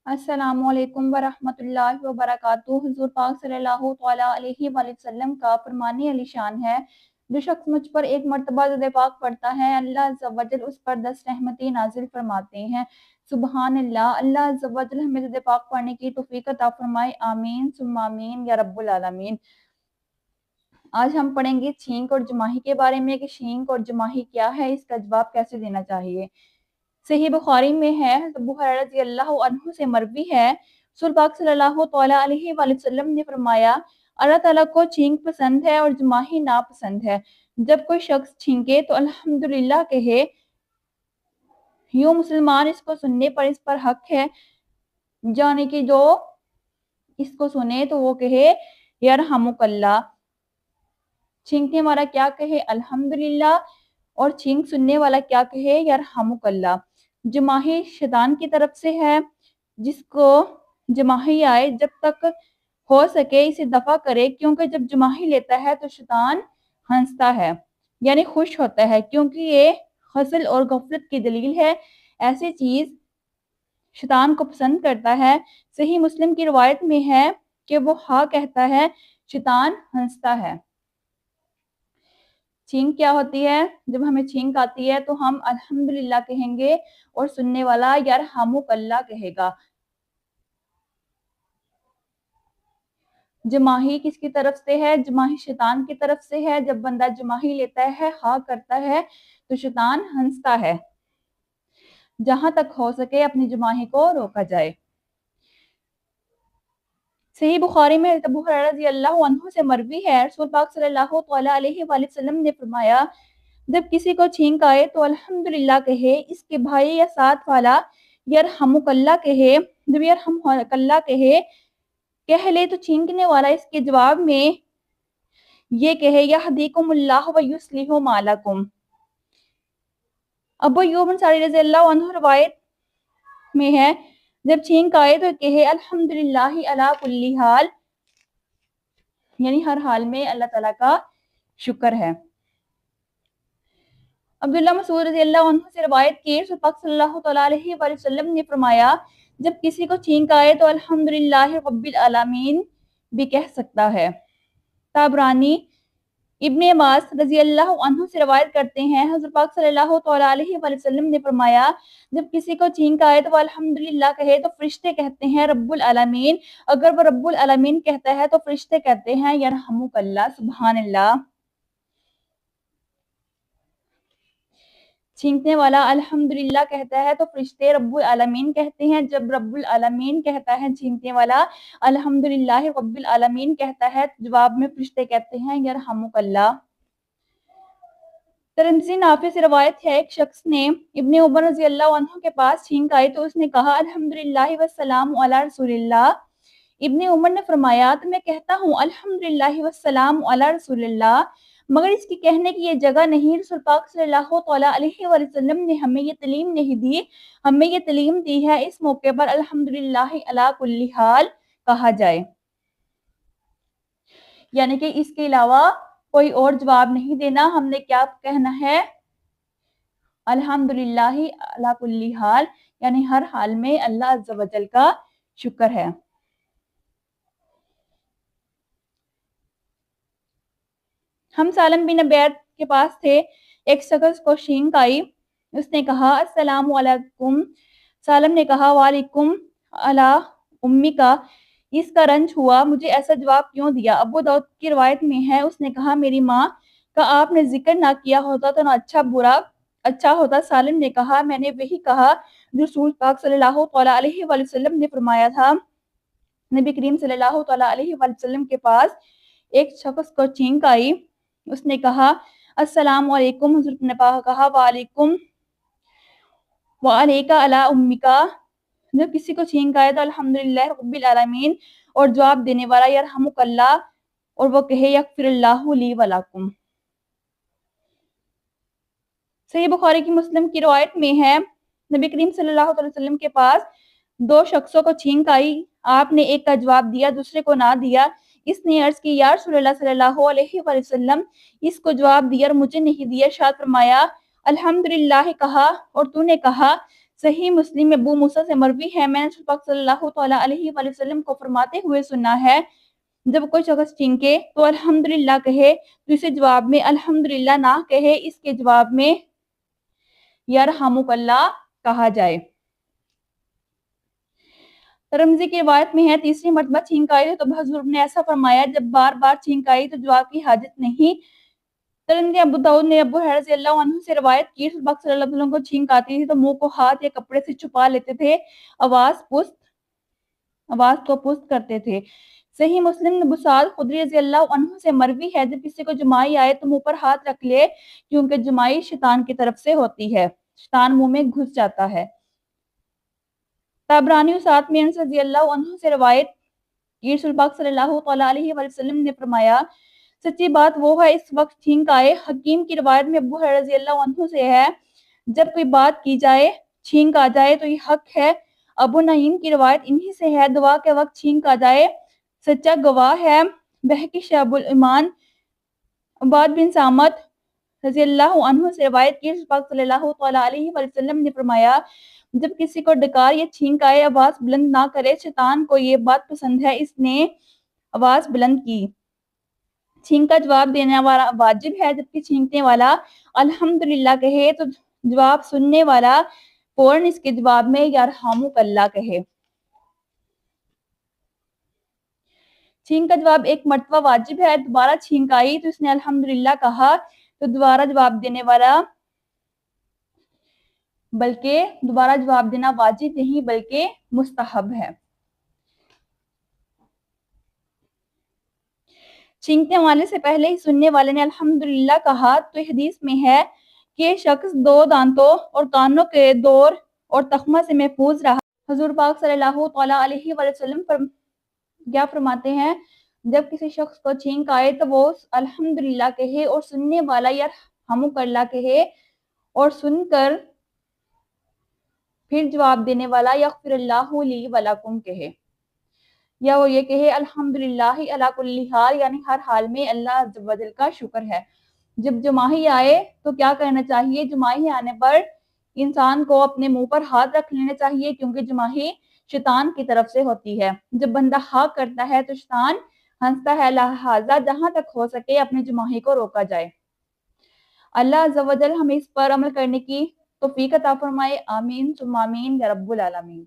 अस्सलामु अलैकुम वरहमतुल्लाहि वबरकातुहू। हुज़ूर पाक सल्लल्लाहु तआला अलैहि वसल्लम का फरमाने अलीशान है, जो शख्स मुझ पर एक मर्तबा दुरूद पाक पढ़ता है, अल्लाह अज़्ज़ा व जल उस पर 10 रहमतें नाज़िल फरमाते हैं। सुबहान अल्लाह। अल्लाह अज़्ज़ा व जल हमें दुरूद पाक पढ़ने की तौफ़ीक अता फरमाए। आमीन सुम्मा आमीन या रब्बुल आलमीन। आज हम पढ़ेंगे छींक और जमाही के बारे में कि छींक और जमाही क्या है, इसका जवाब कैसे देना चाहिए। सही बुखारी में है, अबू हुरैरा रज़ियल्लाहु अन्हु से मरवी है, रसूल पाक सल्लल्लाहु तआला अलैहि वसल्लम ने फरमाया, अल्लाह ताला को छींक पसंद है और जमाही नापसंद है। जब कोई शख्स छींके तो अल्हम्दुलिल्लाह कहे, यूं मुसलमान इसको सुनने पर इस पर हक है, जाने कि जो इसको सुने तो वो कहे यरहमुकल्लाह। छींकने वाला क्या कहे अल्हम्दुलिल्लाह, और छींक सुनने वाला क्या कहे यरहमुकल्लाह। जमाही शैतान की तरफ से है, जिसको जमाही आए जब तक हो सके इसे दफा करे, क्योंकि जब जमाही लेता है तो शैतान हंसता है यानी खुश होता है, क्योंकि ये हसल और गफलत की दलील है। ऐसी चीज शैतान को पसंद करता है। सही मुस्लिम की रिवायत में है कि वो हाँ कहता है, शैतान हंसता है। छींक क्या होती है? जब हमें छींक आती है तो हम अल्हम्दुलिल्लाह कहेंगे और सुनने वाला यरहमुकल्लाह कहेगा। जमाही किसकी तरफ से है? जमाही शैतान की तरफ से है। जब बंदा जमाही लेता है, हाँ करता है, तो शैतान हंसता है। जहां तक हो सके अपनी जमाही को रोका जाए। सही बुखारी में अबू हुरैरा रज़ियल्लाहु अन्हु से मरवी है, रसूल पाक सल्लल्लाहु तआला अलैहि वसल्लम ने फरमाया, जब किसी को छींक आए तो अल्हम्दुलिल्लाह कहे, इसके भाई या साथ वाला यरहमुकल्लाह कहे। जब यरहमुकल्लाह कह ले तो छींकने वाला इसके जवाब में ये कहे यहदीकुमुल्लाह व युस्लिहु मालकुम। अबू अय्यूब अंसारी रज़ियल्लाहु अन्हु रिवायत में है, जब छींक आए तो कहे अल्हम्दुलिल्लाहि अला कुल्ली हाल, यानी हर हाल में अल्लाह ताला का शुक्र है। अब्दुल्लाह मसूद रज़ियल्लाहु अन्हु से रिवायत की, रसूल पाक सल्लल्लाहु अलैहि वसल्लम ने फरमाया, जब किसी को छींक आए तो अल्हम्दुलिल्लाहि रब्बिल आलमीन भी कह सकता है। ताबरानी इब्ने अब्बास रज़ियल्लाहु अन्हु से रिवायत करते हैं, हज़रत पाक सल्लल्लाहु अलैहि वसल्लम ने फरमाया, जब किसी को छींक आए तो वो अल्हम्दुलिल्लाह कहे तो फरिश्ते कहते हैं रब्बुल आलमीन। अगर वो रब्बुल आलमीन कहता है तो फरिश्ते कहते हैं यरहमुकल्लाह। सुभान अल्लाह। छींकने वाला अल्हम्दुलिल्लाह कहता है तो फरिश्ते रब्बुल आलमीन कहते हैं। जब रब्बुल आलमीन कहता है, छींकने वाला अल्हम्दुलिल्लाह रब्बिल आलमीन कहता है, जवाब में फरिश्ते कहते हैं यरहमुकल्लाह। तिरमिज़ी नाफी से रवायत है, एक शख्स ने इब्ने उमर रज़ियल्लाहु अन्हु के पास छींक आई तो उसने कहा अल्हम्दुलिल्लाह वस्सलामु अला रसूलिल्लाह। इब्ने उमर ने फरमाया, तो मैं कहता हूँ अल्हम्दुलिल्लाह वस्सलामु अला रसूलिल्लाह, मगर इसकी कहने की ये जगह नहीं। रसूल पाक सल्लल्लाहु अलैहि वसल्लम ने हमें ये तालीम नहीं दी, हमें ये तालीम दी है इस मौके पर अल्हम्दुलिल्लाह अला कुल्ली हाल कहा जाए, यानी कि इसके अलावा कोई और जवाब नहीं देना। हमने क्या कहना है? अल्हम्दुलिल्लाह अला कुल्ली हाल, यानी हर हाल में अल्लाह अज़्ज़ा व जल का शुक्र है। हम सालम बिन अबैद के पास थे, एक शख्स को छींक आई, उसने कहा अस्सलामु अलैकुम। सालम ने कहा वालेकुम अला उम्मिका, इसका रंज हुआ, मुझे ऐसा जवाब क्यों दिया? अबू दाऊद की रिवायत में है, उसने कहा मेरी माँ का आपने जिक्र ना किया होता तो ना अच्छा होता। सालिम ने कहा मैंने वही कहा जो रसूल पाक सल्लल्लाहु अलैहि वसल्लम ने फरमाया था। नबी करीम सल्लल्लाहु अलैहि वसल्लम के पास एक शख्स को छींक आई, उसने कहा अस्सलामु अलैकुम। हुज़ूर ने कहा वालेकुम व अलैका अला उम्मिका। जब किसी को छींक आए तो अल्हम्दुलिल्लाह रब्बिल आलमीन और जवाब देने वाला यरहमुकल्लाह, और वो कहे यगफिरुल्लाहु ली व लकुम। सही बुखारी की मुस्लिम की रिवायत में है, नबी करीम सल्लल्लाहु अलैहि वसल्लम के पास दो शख्सों को छींक आई, आपने एक का जवाब दिया, दूसरे को ना दिया। इसने अर्ज की या रसूलल्लाह सल्लल्लाहु अलैहि वसल्लम, इसको जवाब दिया और मुझे नहीं दिया। इरशाद फरमाया अल्हम्दुलिल्लाह कहा और तूने कहा। صحیح مسلم میں ابو موسیٰ سے مروی ہے، میں نے رسول پاک صلی اللہ تعالیٰ علیہ وآلہ وسلم کو فرماتے ہوئے سنا ہے، جب کوئی شخص چھینکے تو الحمدللہ کہے، تو اسے جواب میں الحمدللہ نہ کہے، اس کے جواب میں یرحمک اللہ کہا جائے۔ ترمذی کی روایت میں ہے، تیسری مرتبہ چھینک آئی تو حضور نے ایسا فرمایا، جب بار بار چھینک آئی تو جواب کی حاجت نہیں۔ ترمذی ابو داؤد نے ابو ہریرہ رضی اللہ عنہ سے روایت کی، رسول پاک صلی اللہ علیہ وسلم کو چھینک آتی تھی تو منہ کو ہاتھ یا کپڑے سے چھپا لیتے تھے، آواز کو پست کرتے تھے۔ صحیح مسلم ابو سعید خدری رضی اللہ عنہ سے مروی ہے، جب کسی کو جمائی آئے تو منہ پر ہاتھ رکھ لے، کیونکہ جمائی شیطان کی طرف سے ہوتی ہے، شیطان منہ میں گھس جاتا ہے۔ طبرانی وسعت میں انس رضی اللہ عنہ سے روایت کی، رسول پاک صلی اللہ تعالیٰ علیہ وآلہ وسلم نے فرمایا، سچی بات وہ ہے اس وقت چھینک آئے۔ حکیم کی روایت میں ابو ہریرہ رضی اللہ عنہ سے ہے، جب کوئی بات کی جائے چھینک آ جائے تو یہ حق ہے۔ ابو نعیم کی روایت انہی سے ہے، دعا کے وقت چھینک آ جائے سچا گواہ ہے۔ بہقی شعب الایمان عباد بن سامت رضی اللہ عنہ سے روایت کی، رسول پاک صلی اللہ تعالیٰ علیہ وآلہ وسلم نے فرمایا، جب کسی کو ڈکار یا چھینک آئے آواز بلند نہ کرے، شیطان کو یہ بات پسند ہے، اس نے آواز بلند کی۔ چھینک کا جواب دینے والا واجب ہے، جبکہ چھینکنے والا الحمدللہ کہے تو جواب سننے والا فوراً اس کے جواب میں یرحمک اللہ کہے۔ چھینک کا جواب ایک مرتبہ واجب ہے، دوبارہ چھینک آئی تو اس نے الحمدللہ کہا تو دوبارہ جواب دینا واجب نہیں بلکہ مستحب ہے۔ چھینکنے والے سے پہلے ہی سننے والے نے الحمدللہ کہا تو حدیث میں ہے کہ شخص دو دانتوں اور کانوں کے دور اور تخمہ سے محفوظ رہا۔ حضور پاک صلی اللہ تعالیٰ علیہ وآلہ وسلم کیا فرماتے ہیں، جب کسی شخص کو چھینک آئے تو وہ الحمدللہ کہے اور سننے والا یرحمک اللہ کہے، اور سن کر پھر جواب دینے والا یغفر اللہ لی ولکم کہے، یا وہ یہ کہے الحمدللہ علی کل حال، یعنی ہر حال میں اللہ عز و جل کا شکر ہے۔ جب جماہی آئے تو کیا کرنا چاہیے؟ جماہی آنے پر انسان کو اپنے منہ پر ہاتھ رکھ لینے چاہیے، کیونکہ جماہی شیطان کی طرف سے ہوتی ہے۔ جب بندہ ہاں کرتا ہے تو شیطان ہنستا ہے، لہٰذا جہاں تک ہو سکے اپنے جماہی کو روکا جائے۔ اللہ عز و جل ہمیں اس پر عمل کرنے کی توفیق عطا فرمائے، آمین ثم آمین یا رب العالمین۔